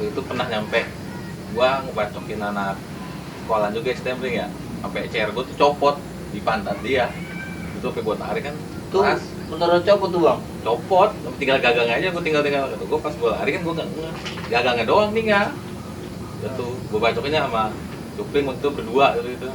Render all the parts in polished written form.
waktu itu pernah nyampe gua ngebacokin anak sekolah juga STM ya, sampai chair gua tuh copot di pantat dia. Itu sampai gua tarik kan Tuh pas beneran copot tuh bang. copot, tinggal gagang aja. Gua tinggal kata gua pas gua lari kan gua nggak gagangnya doang tinggal. Itu gua bacokinnya sama Cupling waktu itu berdua gitu.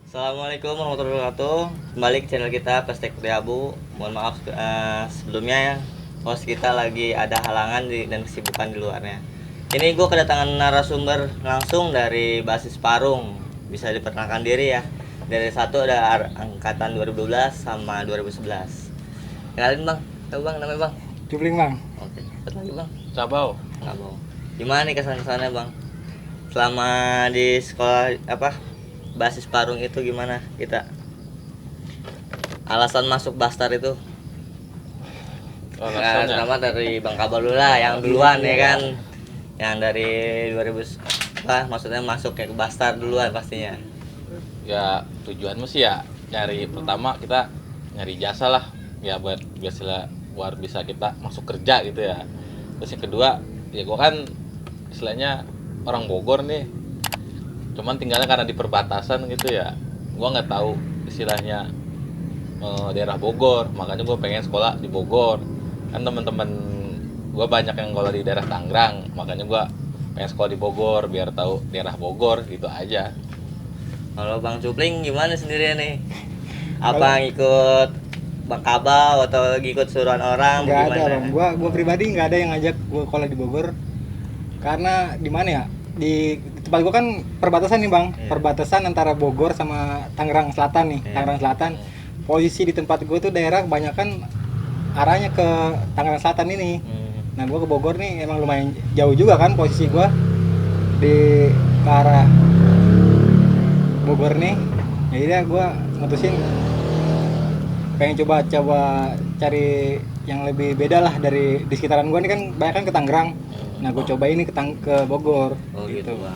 Assalamualaikum warahmatullahi wabarakatuh. Kembali ke channel kita Pestek Putih Abu. Mohon maaf sebelumnya ya, host kita lagi ada halangan dan kesibukan di luarnya. Ini gue kedatangan narasumber langsung dari Basis Parung. Bisa diperkenalkan diri ya. Dari satu ada angkatan 2012 sama 2011. Kenalin bang, tahu bang namanya bang? Cupling bang. Oke, satu lagi bang. Cabau. Kamu. Gimana nih kesan-kesannya bang? Selama di sekolah Basis Parung itu gimana kita? Alasan masuk Bastar itu? Pertama dari Bang Kabal dulu lah, yang duluan ya kan. Yang dari 2000 maksudnya masuk ke Bastar duluan pastinya. Ya tujuan sih ya pertama kita nyari jasa lah ya buat bisa kita masuk kerja gitu ya. Terus yang kedua ya gua kan istilahnya orang Bogor nih, cuman tinggalnya karena di perbatasan gitu ya, gua nggak tahu istilahnya daerah Bogor, makanya gua pengen sekolah di Bogor. Kan teman-teman gua banyak yang sekolah di daerah Tangerang, makanya gua pengen sekolah di Bogor biar tahu daerah Bogor gitu aja. Kalau Bang Cupling gimana sendirian nih? Apa ngikut Bang Kabal atau ngikut suruhan orang? Nggak Gimana? ada bang. Gua pribadi nggak ada yang ngajak gua sekolah di Bogor. Karena di mana ya? Di tempat gua kan perbatasan nih bang. Iya. Perbatasan antara Bogor sama Tangerang Selatan nih. Iya. Tangerang Selatan. Posisi di tempat gua tuh daerah kebanyakan arahnya ke Tangerang Selatan ini. Nah gua ke Bogor nih emang lumayan jauh juga kan posisi gua di ke arah Bogor nih. Jadi ya gua mutusin pengen coba cari yang lebih beda lah dari di sekitaran gua nih kan banyak kan ke Tangerang. Nah gue coba ini ke Bogor. Oh gitu bang.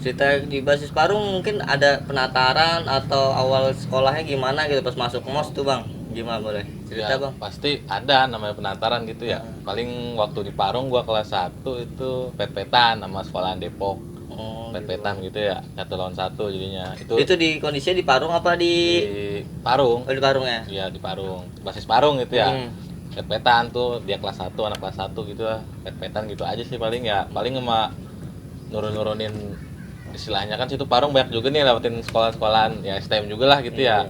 Cerita di Basis Parung mungkin ada penataran atau awal sekolahnya gimana gitu pas masuk MOS tuh bang? Gimana boleh cerita Ya, bang? pasti ada namanya penataran gitu ya. Paling waktu di Parung gua kelas 1 itu pet-petan sama sekolahan Depok. Oh, Pet-petan gitu ya, 1 lawan 1 jadinya. Itu di kondisinya di Parung apa di Parung. Oh, di Parung ya? Iya, di Parung. Basis Parung gitu ya. Hmm. Pet-petan tuh dia kelas 1, anak kelas 1 gitu lah. Pet-petan gitu aja sih paling ya. Paling sama nurunin istilahnya kan situ Parung banyak juga nih lewatin sekolah-sekolahan ya STM juga lah gitu ya.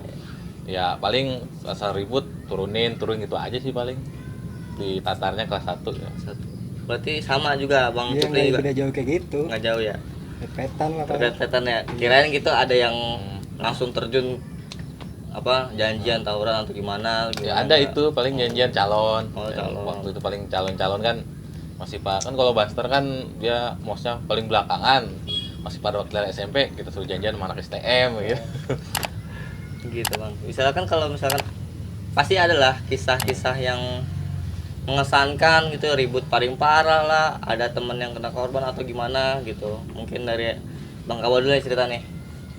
Ya paling asal ribut turun gitu aja sih paling. Di tatarnya kelas 1 ya. Berarti sama juga bang Iya Cupling nggak juga? beda jauh kayak gitu. Nggak jauh ya? Petan lah paling. Pet-petan ya? Kirain gitu ada yang langsung terjun janjian tawuran atau gimana? Ya ada itu paling janjian calon. Oh, calon. Waktu itu paling calon-calon kan masih pak kan kalau Buster kan dia mosnya paling belakangan, masih pada waktu SMP kita suruh janjian sama anak STM gitu. Gitu bang. Misalkan pasti adalah kisah-kisah yang mengesankan gitu, ribut paling parah lah, ada temen yang kena korban atau gimana gitu. Mungkin dari Bang Kabal dulu ya cerita nih.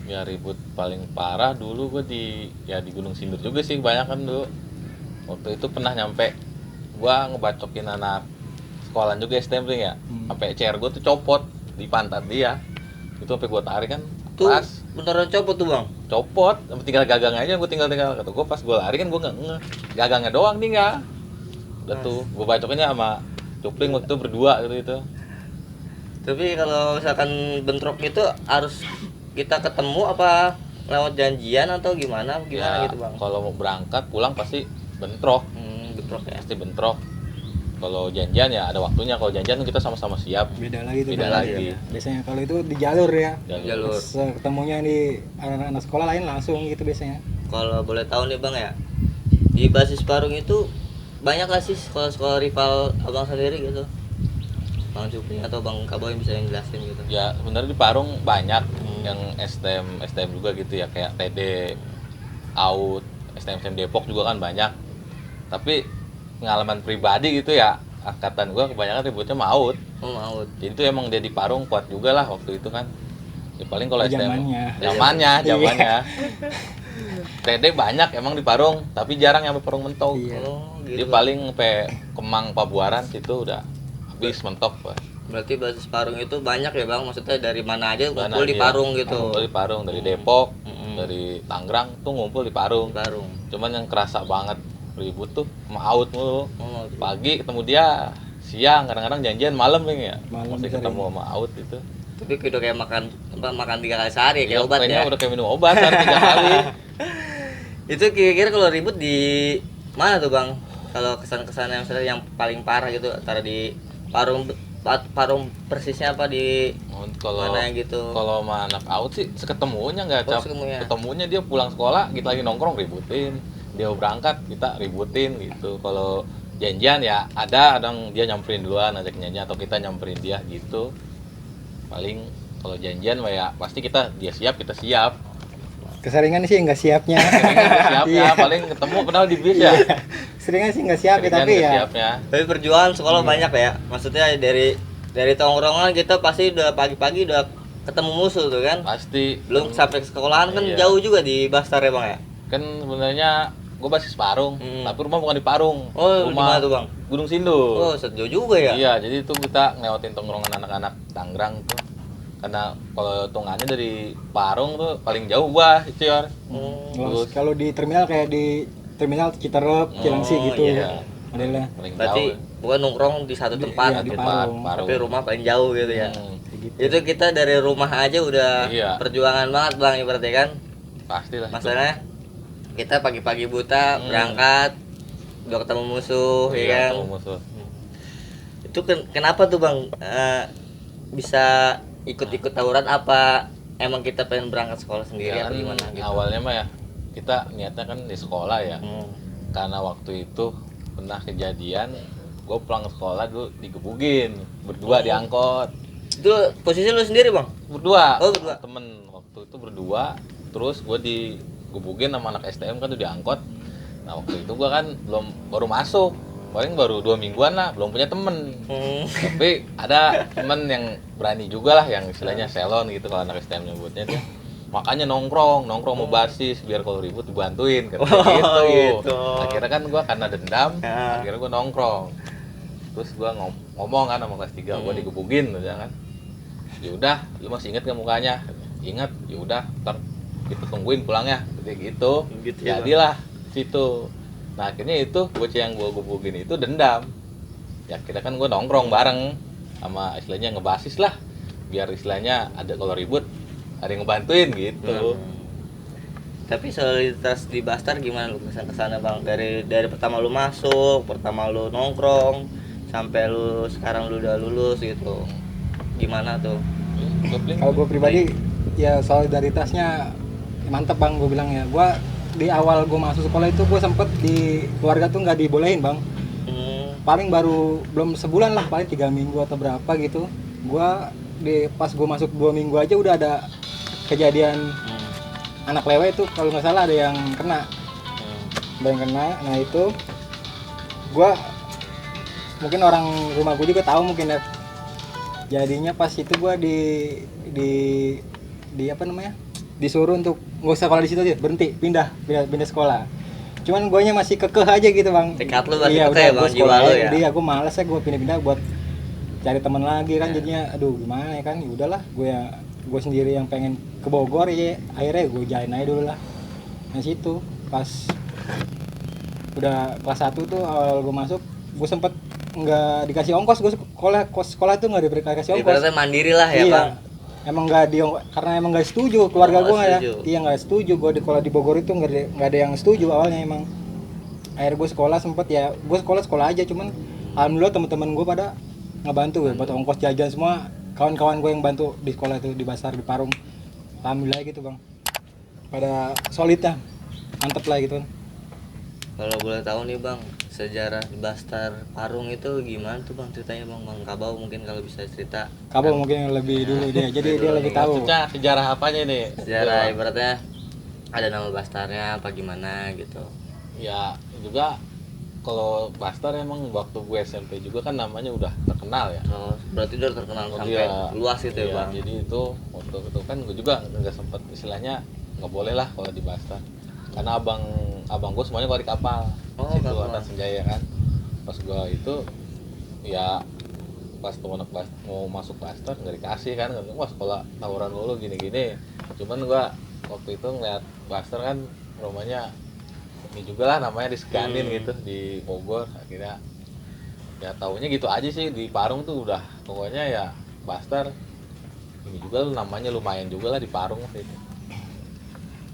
Ya ribut paling parah dulu gue di Gunung Sindur juga sih kebanyakan dulu. Waktu itu pernah nyampe gua ngebacokin anak sekolahan juga STM ya, sampai chair gue tuh copot di pantat dia. Itu sampai gua tarik kan Tuh pas beneran copot tuh bang. copot, tinggal gagang aja. Gue tinggal kata gue pas gue lari kan gue nggak gagangnya doang tinggal. Udah tuh gue bacokinnya sama Cupling waktu itu berdua gitu. Tapi kalau misalkan bentrok itu harus kita ketemu apa lewat janjian atau gimana Ya, gitu bang? kalau mau berangkat pulang pasti bentrok, Bentrok ya. pasti bentrok. Kalau janjian ya ada waktunya. Kalau janjian kita sama-sama siap. Beda lagi tuh. Beda Bang. lagi. Biasanya kalau itu di jalur ya. Jalur. Pas, ketemunya di anak-anak sekolah lain langsung gitu biasanya. Kalau boleh tahu nih bang ya, di Basis Parung itu banyak gak sih sekolah-sekolah rival abang sendiri gitu? Bang Cupling atau Bang Kabal yang bisa jelasin gitu? Ya sebenarnya di Parung banyak. yang STM juga gitu ya, kayak TD, AUD, STM Depok juga kan banyak. Tapi pengalaman pribadi gitu ya, angkatan gua kebanyakan ributnya sama AUD. Mau. Jadi itu emang dia di Parung kuat juga lah waktu itu kan. Ya paling kalau STM Zamannya. zamannya. TD banyak emang di Parung, tapi jarang yang Parung mentok. Iya. Oh, Dia gitu. paling sampai Kemang Pabuaran situ udah habis mentok, Pak. Berarti basis Parung itu banyak ya Bang, maksudnya dari mana aja Mana ngumpul di dia? Parung gitu. Ngumpul di Parung dari Depok, Mm-mm. dari Tangerang tuh ngumpul di Parung. Parung. Cuman yang kerasa banget ribut tuh sama AUD mulu. Oh, Pagi ketemu dia, siang kadang-kadang janjian malam nih ya. Malam Masih sering. ketemu sama AUD itu. tapi udah kayak makan 3 kali sehari kayak Iya, obat kayaknya ya. udah kayak minum obat kan 3 kali. Itu kira-kira kalau ribut di mana tuh Bang? Kalau kesan-kesan yang misalnya yang paling parah gitu antara di Parung Parung persisnya apa di Kalau mana gitu? kalau sama anak AUD sih seketemunya nggak Oh, cap. seketemunya. Ketemunya dia pulang sekolah, kita lagi nongkrong ributin. Dia berangkat, kita ributin gitu. Kalau janjian ya ada yang dia nyamperin duluan ajak janjian atau kita nyamperin dia gitu. Paling kalau janjian mah ya pasti dia siap, kita siap. Keseringan sih nggak siapnya. Seringan nggak siap ya, Iya. paling ketemu kenal di bis ya. Seringan sih nggak siap ya, Seringan tapi nggak ya siapnya. Tapi perjuangan sekolah banyak ya. Maksudnya dari tongkrongan kita pasti udah pagi-pagi udah ketemu musuh tuh kan. Pasti. Belum sampai ke sekolahan kan Iya. jauh juga di Bastar ya Bang ya. Kan sebenarnya gue basis Parung, tapi rumah bukan di Parung. Oh, di mana rumah tuh Bang? Gunung Sindur. Oh, sejauh juga ya. Iya, jadi itu kita ngelewatin tongkrongan anak-anak Tangerang tuh. Karena kalau hitungannya dari Parung tuh paling jauh gua, Cior. kalau di terminal kayak di terminal Citerep, Cilengsi gitu iya. modelnya. Paling Berarti jauh. bukan nongkrong di satu tempat iya, di gitu. Parung. Tapi rumah paling jauh gitu ya. Hmm, Itu kita dari rumah aja udah Iya. perjuangan banget Bang ibaratnya kan. pastilah. Masalahnya kita pagi-pagi buta berangkat udah ketemu musuh ya kan. Ketemu musuh. Itu kenapa tuh Bang bisa ikut-ikut tawuran apa emang kita pengen berangkat sekolah sendiri Iya atau kan, gimana gitu? awalnya mah ya kita niatnya kan di sekolah ya. Hmm. Karena waktu itu pernah kejadian gue pulang ke sekolah dulu digebugin berdua di angkot. Itu posisi lu sendiri Bang? Berdua. Oh, berdua. Temen waktu itu berdua. Terus gue digebugin sama anak STM kan tuh di angkot. Nah waktu itu gue kan baru masuk, paling baru 2 mingguan lah, belum punya temen. Tapi ada temen yang berani juga lah, yang istilahnya selon gitu kalau anak STM nyebutnya dia. Makanya nongkrong mau basis biar kalau ribut dibantuin katanya gitu. Gitu. Akhirnya kan gue karena dendam, Ya. akhirnya gue nongkrong. Terus gue ngomong kan sama kelas 3, gue digebugin gitu kan. Ya udah, lu masih inget gak mukanya? Ingat, ya udah, ntar kita tungguin pulangnya, gitu. Gitu ya, Jadilah situ. Nah akhirnya itu bocah yang gue gebugin itu dendam. Ya kita kan gue nongkrong bareng sama istilahnya ngebasis lah, biar istilahnya ada kalau ribut ada yang ngebantuin gitu. Tapi solidaritas di Bastar gimana lu kesan-kesannya Bang? Dari pertama lu masuk, pertama lu nongkrong, sampai lu sekarang lu udah lulus gitu. Gimana tuh? Kalau gue pribadi ya solidaritasnya mantep Bang, gue bilang ya. Gue di awal gue masuk sekolah itu gue sempet di keluarga tuh nggak dibolehin Bang. Paling baru belum sebulan lah, paling 3 minggu atau berapa gitu. Pas gue masuk 2 minggu aja udah ada kejadian anak lewe itu, kalau nggak salah ada yang kena. Nah itu gue mungkin orang rumah gue juga tahu mungkin ya. Jadinya pas itu gue di apa namanya, disuruh untuk nggak usah sekolah di situ aja, berhenti, pindah sekolah. Cuman guanya masih kekeh aja gitu Bang. Tekad lu masih iya, kekeh ya, udah, Bang, gua sekolah jiwa lu aja. ya? Iya, gue males ya, gue pindah-pindah buat cari teman lagi kan. Jadinya aduh gimana ya kan, ya udahlah gue sendiri yang pengen ke Bogor ya, akhirnya gue jalan aja dulu lah. Nah situ pas udah kelas 1 tuh awal gue masuk, gue sempet nggak dikasih ongkos. Gue sekolah tuh nggak dikasih ongkos. Ibaratnya mandiri lah ya Iya. Bang. Emang karena emang nggak setuju keluarga gue ya. setuju. Iya nggak setuju gue kalau di Bogor itu nggak ada yang setuju awalnya emang. Akhirnya gue sekolah sempet ya, gue sekolah aja, cuman alhamdulillah teman-teman gue pada ngebantu ya, buat ongkos jajan semua. Kawan-kawan gue yang bantu di sekolah itu di Basar di Parung, alhamdulillah gitu Bang. Pada solid ya, mantep lah gitu. Kalau boleh tahu nih bang, sejarah Bastar Parung itu gimana tuh bang ceritanya bang? Bang Kabau mungkin kalau bisa cerita. Kabel mungkin yang lebih dulu dia, jadi dia lebih tahu. Maksudnya sejarah apanya nih? Sejarah ibaratnya ada nama Bastarnya apa gimana gitu. Ya juga kalau Bastar emang waktu gue SMP juga kan namanya udah terkenal ya. Oh, berarti udah terkenal Oh, sampai iya. luas gitu ya Iya, bang. jadi itu waktu itu kan gue juga nggak sempet, istilahnya nggak boleh lah kalau di Bastar, karena abang gue semuanya kalau di kapal. Oh, Situ kapal. atas Senjaya kan. Pas gue itu ya pas temen mau masuk Bastar nggak dikasih kan, wah sekolah tawuran dulu gini-gini. Cuman gue waktu itu ngeliat Bastar kan rumahnya ini juga lah, namanya diseganin gitu di Bogor. Akhirnya ya taunya gitu aja sih, di Parung tuh udah pokoknya ya Bastar ini juga namanya lumayan juga lah di Parung gitu.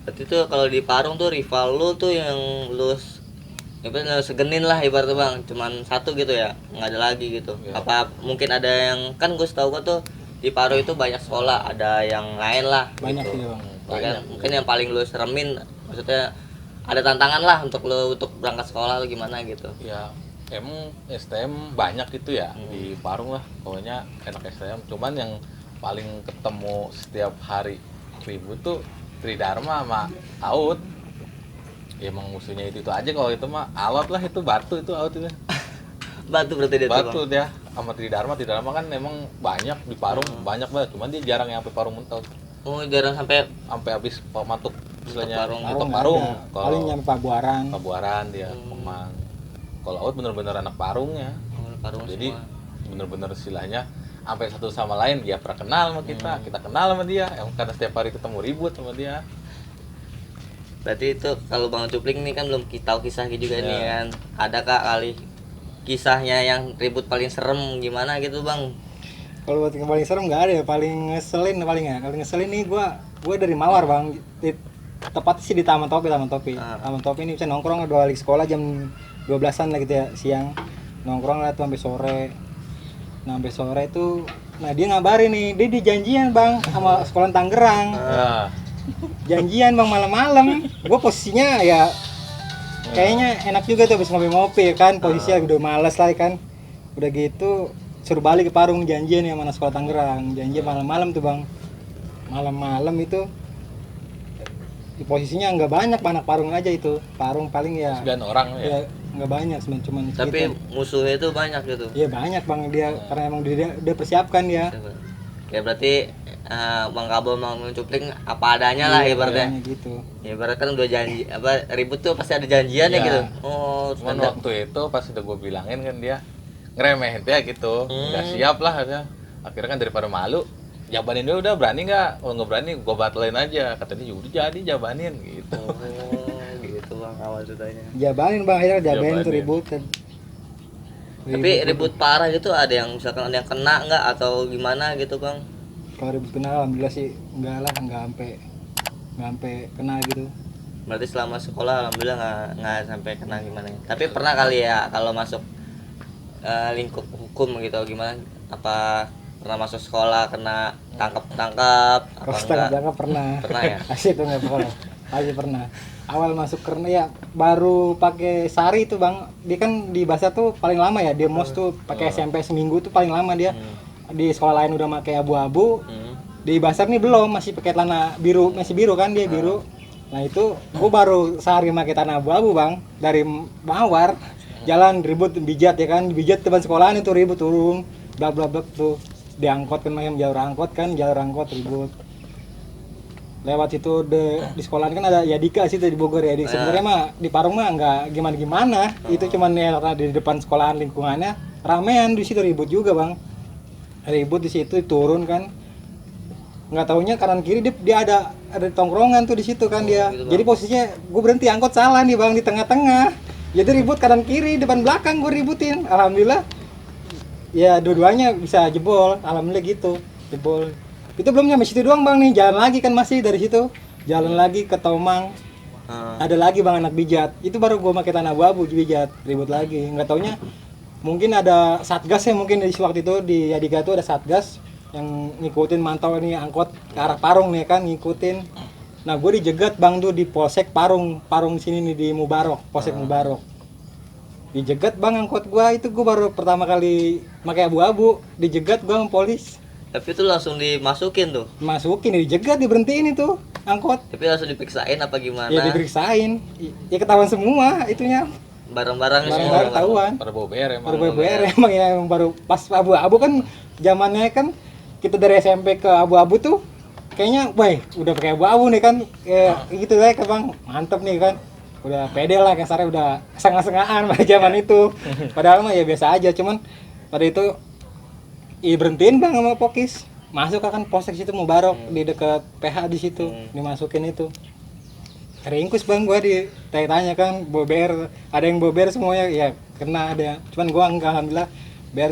Berarti tuh kalau di Parung tuh rival lu tuh yang lu ibaratnya segenin lah ibaratnya bang, cuman satu gitu ya, nggak ada lagi gitu. Ya. Apa mungkin ada yang kan gue setahu gua tuh di Parung itu banyak sekolah, ada yang lain lah. Banyak gitu. sih bang. Ya kan? Mungkin yang paling lu seremin, maksudnya ada tantangan lah untuk lu untuk berangkat sekolah lu gimana gitu. Ya emang STM banyak gitu ya di Parung lah, pokoknya enak STM. Cuman yang paling ketemu setiap hari ribut tuh Tridharma sama Aut. Ya emang musuhnya itu aja, kalau itu mah alot lah, itu batu itu Aut itu. Batu berarti dia tuh, Batu bang. dia sama Tridharma kan emang banyak di Parung, banyak banget. Cuman dia jarang yang sampai Parung mentok. Oh jarang sampai Habis mantuk istilahnya Parung. untuk nggak Parung. ada. Paling nyampe Pabuaran. Pabuaran dia Kemang. Kalau Aut bener-bener anak Parungnya. Parung Jadi semua. bener-bener istilahnya sampai satu sama lain dia pernah kenal sama kita kenal sama dia, karena setiap hari ketemu ribut sama dia. Berarti itu kalau Bang Cupling nih kan belum tahu kisahnya juga nih Ya. kan. Ada kak kali kisahnya yang ribut paling serem gimana gitu bang? Kalau buat yang paling serem nggak ada ya, paling ngeselin paling ya. Kalau ngeselin nih gua dari Mawar bang, tepat sih di Taman Topi. Taman Topi ini bisa nongkrong dua balik sekolah jam 12-an lah gitu ya, siang nongkrong lah tuh sampai sore. Nah sampai sore itu, nah dia ngabarin nih, dia dijanjian bang sama sekolah Tangerang. Nah, Janjian bang malam-malam. Gue posisinya ya kayaknya enak juga tuh habis ngopi-ngopi ya kan, posisinya udah males lah kan. Udah gitu suruh balik ke Parung, janjian ya mana sekolah Tangerang. Janjian malam-malam tuh bang. Malam-malam itu posisinya nggak banyak, anak Parung aja itu. Parung paling ya 9 orang ya. ya nggak banyak, cuman Tapi musuhnya itu banyak gitu. iya banyak bang dia, karena emang dia persiapkan dia. Ya berarti Bang Kabel Bang Cupling apa adanya lah ibaratnya. Kayaknya gitu. Ya ibarat kan udah janji apa ribut tuh pasti ada janjian ya Iya. gitu. Oh, Cuman standar. waktu itu pas udah gue bilangin kan dia ngeremehin dia gitu, nggak siap lah katanya. Akhirnya kan daripada malu, jabanin dia, udah berani nggak? Kalau nggak berani gue batalin aja. Katanya udah jadi jabanin gitu. Oh, gitu Bang awal ceritanya. Jabanin bang, akhirnya jabanin tuh Jabanin. ribut kan. Tapi ribut parah gitu ada yang misalkan ada yang kena nggak atau gimana gitu Bang? Kalau ribut kena alhamdulillah sih enggak lah, nggak sampai kena gitu. Berarti selama sekolah alhamdulillah nggak sampai kena gimana. Tapi pernah kali ya kalau masuk lingkup hukum gitu gimana? Apa pernah masuk sekolah kena tangkap apa Kalau enggak? setengah pernah. Pernah ya? Asli tuh nggak pernah. Asli pernah. Awal masuk karena ya baru pakai sari itu bang. Dia kan di bahasa tuh paling lama ya. Dia mos tuh pakai SMP seminggu tuh paling lama dia. Di sekolah lain udah pakai abu-abu. Di Basar nih belum, masih pakai celana biru, masih biru kan dia biru. Nah itu gua baru sehari pakai tanah abu-abu bang, dari Mawar jalan ribut bijat ya kan, bijat depan sekolahan itu ribut turun, bla bla bla tuh diangkot kan, macam jalur angkot ribut. Lewat itu di sekolahan kan ada Yadika sih tuh di Bogor ya. Sebenarnya mah di Parung mah nggak gimana, itu cuman ya karena di depan sekolahan lingkungannya ramean, di situ ribut juga bang, ribut di situ turun kan. Nggak taunya kanan kiri dia ada tongkrongan tuh di situ kan dia. Gitu, Jadi posisinya gue berhenti angkot salah nih bang, di tengah-tengah. Jadi ribut kanan kiri, depan belakang gue ributin. Alhamdulillah ya dua-duanya bisa jebol, alhamdulillah gitu jebol. Itu belum nyampe situ doang bang nih, jalan lagi kan masih dari situ, jalan lagi ke Tomang. Ada lagi bang anak bijat, itu baru gue pakai tanah abu-abu bijat, ribut lagi. Nggak taunya mungkin ada satgas ya, mungkin di waktu itu di Yadika itu ada satgas yang ngikutin mantau ini angkot ke arah Parung nih kan, ngikutin. Nah gue dijegat bang tuh di Polsek Parung sini nih di Mubarok, Polsek Mubarok. Dijegat bang angkot gue, itu gue baru pertama kali pakai abu-abu, dijegat gue sama polis. Tapi itu langsung dimasukin tuh. Masukin, dijegat, diberhentiin itu angkot. Tapi langsung diperiksain apa gimana? Ya diperiksain, ya ketahuan semua itunya. Barang-barangnya semua. Barang-barang ketahuan. Pada bawa BR emang. Baru BR emang ya, emang baru pas abu-abu kan zamannya kan kita dari SMP ke abu-abu tuh kayaknya, wah udah pakai abu-abu nih kan, kayak gitu ya bang, mantep nih kan, udah pede lah kasarnya, udah sengah-sengahan pada zaman itu. Padahal mah ya biasa aja, cuman pada itu berhentiin bang sama pokis, masuk kan polsek situ Mubarok di dekat PH di situ, dimasukin itu. Ringkus bang, gua ditanya kan bawa BR, ada yang bawa BR semuanya, ya kena ada, cuman gua enggak, alhamdulillah BR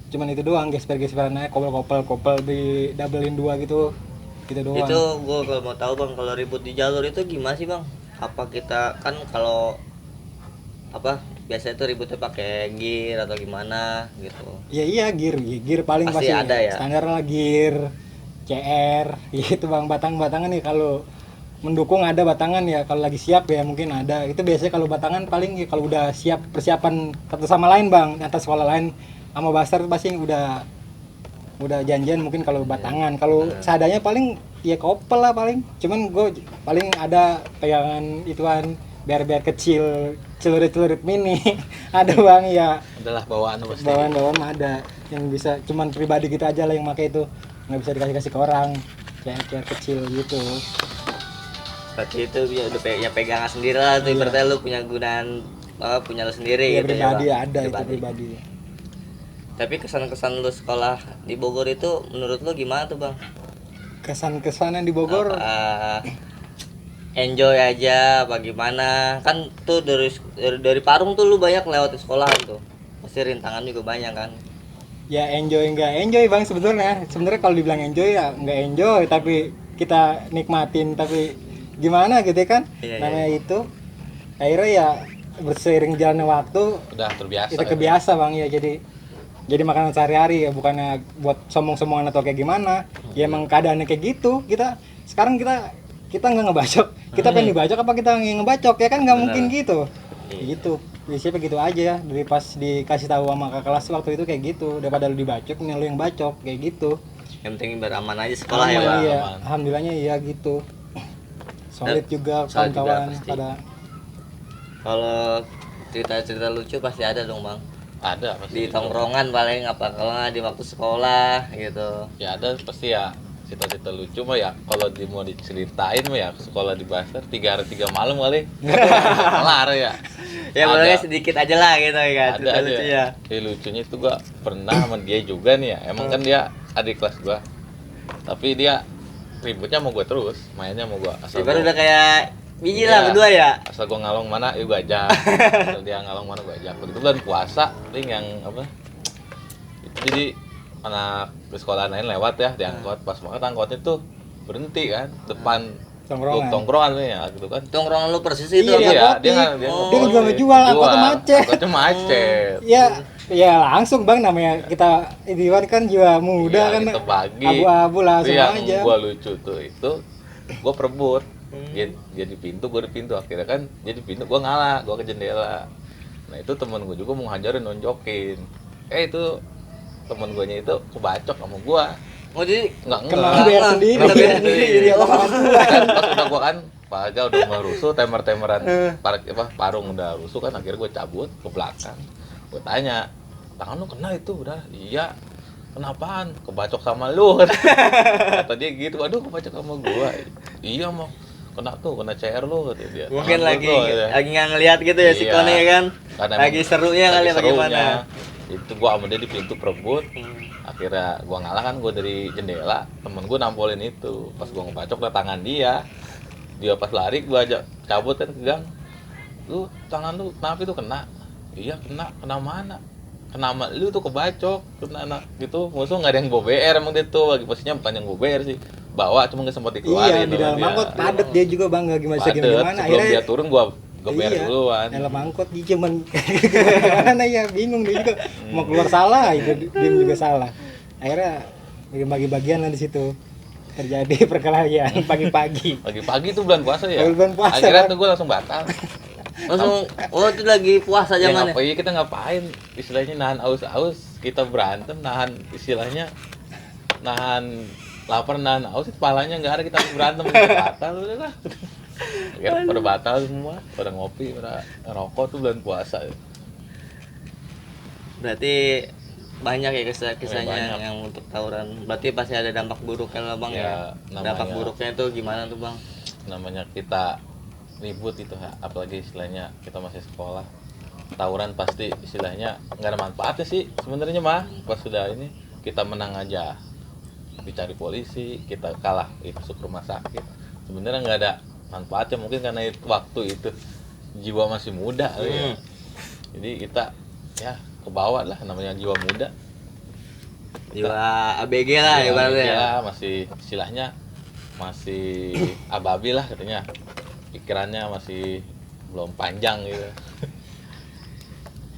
cuman itu doang, gesper-gesperan aja, kopel di doublein 2 gitu doang. Itu gue kalau mau tahu bang, kalau ribut di jalur itu gimana sih bang? Apa kita kan kalau apa biasanya itu ributnya pakai gear atau gimana gitu? Ya iya gear paling Pasti ada ya? Standar lah gear, CR gitu bang, batang-batangan nih kalau mendukung ada batangan ya, kalau lagi siap ya mungkin ada. Itu biasanya kalau batangan paling ya kalau udah siap persiapan satu sama lain bang, atas sekolah lain sama Basar pasti udah janjian mungkin kalau batangan. Kalau seadanya paling ya kopel lah paling. Cuman gue paling ada pegangan ituan biar kecil, celurit mini. Ada bang ya. Adalah bawaan pasti. Bawaan mah ada yang bisa, cuman pribadi kita aja lah yang pakai itu. Nggak bisa dikasih ke orang. Kayak kecil gitu. Berarti itu ya pegangan sendiri lah tuh, berarti lu punya gunaan punya lu sendiri Ya, gitu pribadi ya bang? ada itu pribadi. Tapi kesan-kesan lu sekolah di Bogor itu menurut lu gimana tuh bang? Kesan-kesan yang di Bogor enjoy aja apa gimana? Kan tuh dari Parung tuh lu banyak lewat sekolahan tuh, pasti rintangan juga banyak kan? ya nggak enjoy bang sebenarnya kalau dibilang enjoy ya nggak enjoy, tapi kita nikmatin, tapi gimana gitu kan. Namanya itu akhirnya ya berseiring jalannya waktu Udah terbiasa. kita kebiasa bang ya, jadi makanan sehari-hari ya, bukannya buat sombong-sombongan atau kayak gimana. Ya emang keadaannya kayak gitu. Sekarang kita nggak ngebacok, kita pengen dibacok apa kita ngebacok, ya kan nggak mungkin gitu. Gitu biasanya gitu aja ya, dari pas dikasih tahu sama kakak kelas waktu itu kayak gitu, daripada lu dibacok nih lu yang bacok kayak gitu. Yang penting beraman aja sekolah ya Aman, bang. iya. Alhamdulillahnya iya gitu, solid juga solid juga kawan-kawan pasti. pada. Kalau cerita-cerita lucu pasti ada dong bang, Ada pasti. di tongkrongan paling, apa kalau nggak di waktu sekolah gitu. Ya ada pasti ya. Cerita-cerita lucu mah ya kalau mau diceritain mah ya sekolah di Basar 3 hari 3 malam kali. Kelar ya. Ya boleh sedikit aja lah gitu ya, Ada cerita lucu ya. Lucunya itu gua pernah sama dia juga nih ya. Emang kan dia adik kelas gua. Tapi dia ributnya mau gua terus, mainnya mau gua. Baru udah kayak biji Iya. lah berdua ya. Asal gua ngalong mana, ya gua ajak. Asal dia ngalong mana gua ajak. Begitu bulan puasa, paling yang apa? Jadi anak di sekolah lain lewat ya di angkot, pas banget angkotnya tuh berhenti kan depan tongkrongan ya gitu kan. Tongkrongan lu persis itu. Iya, dia dia juga ngejual, angkotnya macet. Angkotnya macet. Ya langsung bang, namanya kita Iwan kan jiwa muda Iya, kan, kita bagi. abu-abu langsung Yang aja. gua lucu tuh itu gua perebut. Jadi pintu, gua di pintu, akhirnya kan jadi pintu gua ngalah, gua ke jendela. Nah itu temen gua juga mau ngajarin nonjokin. Itu temen guanya itu kebacok sama gua. Oh jadi Enggak. Kena biar sendiri. Kena biar sendiri. Jadi orang tua. Pas udah gua kan paga udah mulai rusuh, temer-temeran parung udah rusuh kan, akhirnya gua cabut ke belakang. Gua tanya, "Tangan lu kena itu?" Udah, "Iya." "Kenapaan?" "Kebacok sama lu." Kata dia gitu. "Aduh, kebacok sama gua." "Iya, mau kena CR lu," kata dia. Mungkin "Tangan lagi lu," ya. lagi nggak ngeliat gitu ya si Iya. Kone kan. Karena Lagi serunya kali apa gimana. Itu gua sama dia di pintu perebut. Akhirnya gua ngalah kan, gua dari jendela, temen gua nampolin itu. Pas gua ngebacok lah tangan dia. Dia pas lari gua ajak cabut kan ke gang. "Lu tangan lu kenapa itu kena?" "Iya, kena mana?" "Kena sama lu tuh, kebacok." Kena anak gitu. Musuh enggak ada yang bawa BR emang dia tuh. Lagi posisinya bukan yang bawa BR sih. Bawa cuma nggak sempat dikeluarin. Iya, di dalam angkot padet dia juga bang, nggak gimana Padet. Sebelum dia turun gua BR duluan. dalam angkot dia cuman gimana ya, bingung dia juga mau keluar salah, itu dia juga salah. Akhirnya bagi bagian lah di situ. terjadi perkelahian pagi-pagi. Pagi-pagi tuh bulan puasa ya. Bulan puasa, Akhirnya Bang. tuh gue langsung batal. Langsung oh itu lagi puasa Ya zamannya. ngapain kita ngapain? Istilahnya nahan aus-aus, kita berantem, nahan istilahnya nahan lapar, nahan aus, kepalanya nggak ada, kita harus berantem, kita batal udah lah. Akhirnya pada batal semua, pada ngopi, pada rokok tuh bulan puasa. Berarti banyak ya kisah-kisahnya Banyak. yang untuk tawuran. Berarti pasti ada dampak buruknya lah bang Ya, ya. Dampak namanya- buruknya itu gimana tuh bang? Namanya kita ribut itu, apalagi istilahnya kita masih sekolah, tawuran pasti istilahnya nggak ada manfaatnya sih sebenarnya mah. Pas sudah ini kita menang aja dicari polisi, kita kalah masuk rumah sakit, sebenarnya nggak ada manfaatnya, mungkin karena itu, waktu itu jiwa masih muda kali ya. Jadi kita ya kebawa lah, namanya jiwa muda, Jiwa ABG lah ya, ibaratnya. ya masih istilahnya masih ababil lah katanya, pikirannya masih belum panjang gitu.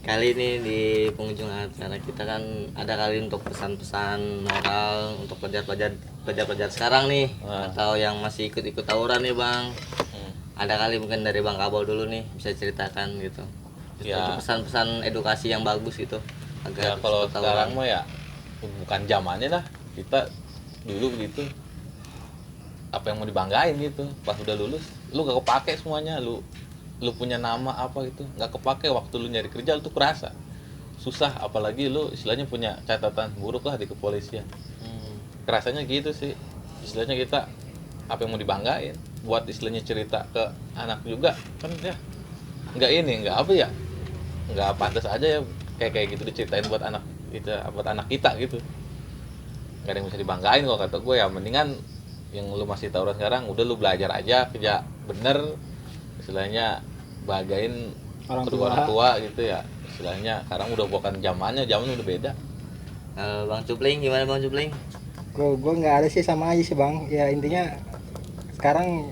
Kali ini di penghujung acara kita kan ada kali untuk pesan-pesan moral untuk pelajar-pelajar sekarang nih, Nah. atau yang masih ikut-ikut tawuran nih bang. Hmm. Ada kali mungkin dari bang Kabau dulu nih bisa ceritakan gitu. Ya. Untuk pesan-pesan edukasi yang bagus gitu Ya agar kalau ikut sekarang mah ya bukan zamannya lah, kita dulu gitu apa yang mau dibanggain gitu, pas udah lulus lu gak kepake semuanya, lu punya nama apa gitu nggak kepake, waktu lu nyari kerja lu tuh kerasa susah, apalagi lu istilahnya punya catatan buruk lah di kepolisian. Kerasanya gitu sih istilahnya, kita apa yang mau dibanggain buat istilahnya cerita ke anak juga kan ya, nggak ini nggak apa ya, nggak pantas aja ya kayak gitu diceritain buat anak kita, buat anak kita gitu, nggak ada yang bisa dibanggain. Kalau kata gue ya mendingan yang lu masih tawuran sekarang udah lu belajar aja, kerja bener istilahnya, bagain Orang kedua tua. orang tua gitu ya istilahnya. Sekarang udah bukan zamannya, zaman udah beda. Bang Cupling gimana bang Cupling? Gue nggak ada sih, sama aja sih bang. Ya intinya sekarang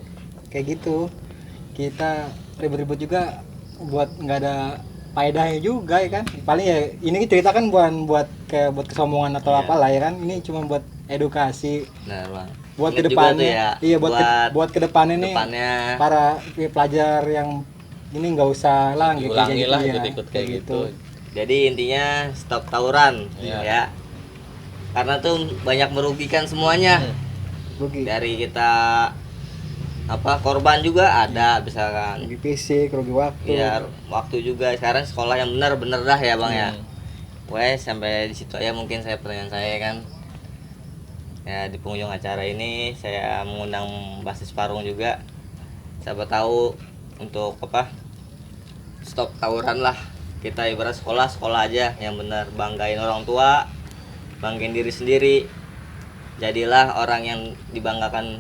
kayak gitu, kita ribut-ribut juga buat nggak ada faedahnya juga ya kan. Paling ya ini cerita kan bukan buat kayak buat kesombongan atau Iya. apalah ya kan. Ini cuma buat edukasi, Nah bang. buat Ingat juga kedepannya. tuh ya, Iya buat kedepannya nih depannya. para pelajar yang ini nggak usah lah kayak Diulangi lah ya. ikut-ikut kayak gitu. Jadi intinya stop tawuran Iya. ya. Karena tuh banyak merugikan semuanya. Rugi. Dari kita korban juga ada misalkan. Rugi fisik, rugi waktu. Ya waktu juga, sekarang sekolah yang benar-benar dah ya bang ya. Wes sampai di situ aja mungkin pertanyaan saya kan. Ya di penghujung acara ini saya mengundang basis Parung juga. Siapa tahu untuk stop tawuran lah. Kita ibarat sekolah aja yang benar, banggain orang tua, banggain diri sendiri. Jadilah orang yang dibanggakan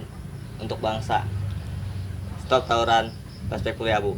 untuk bangsa. Stop tawuran, Perspektif Abu.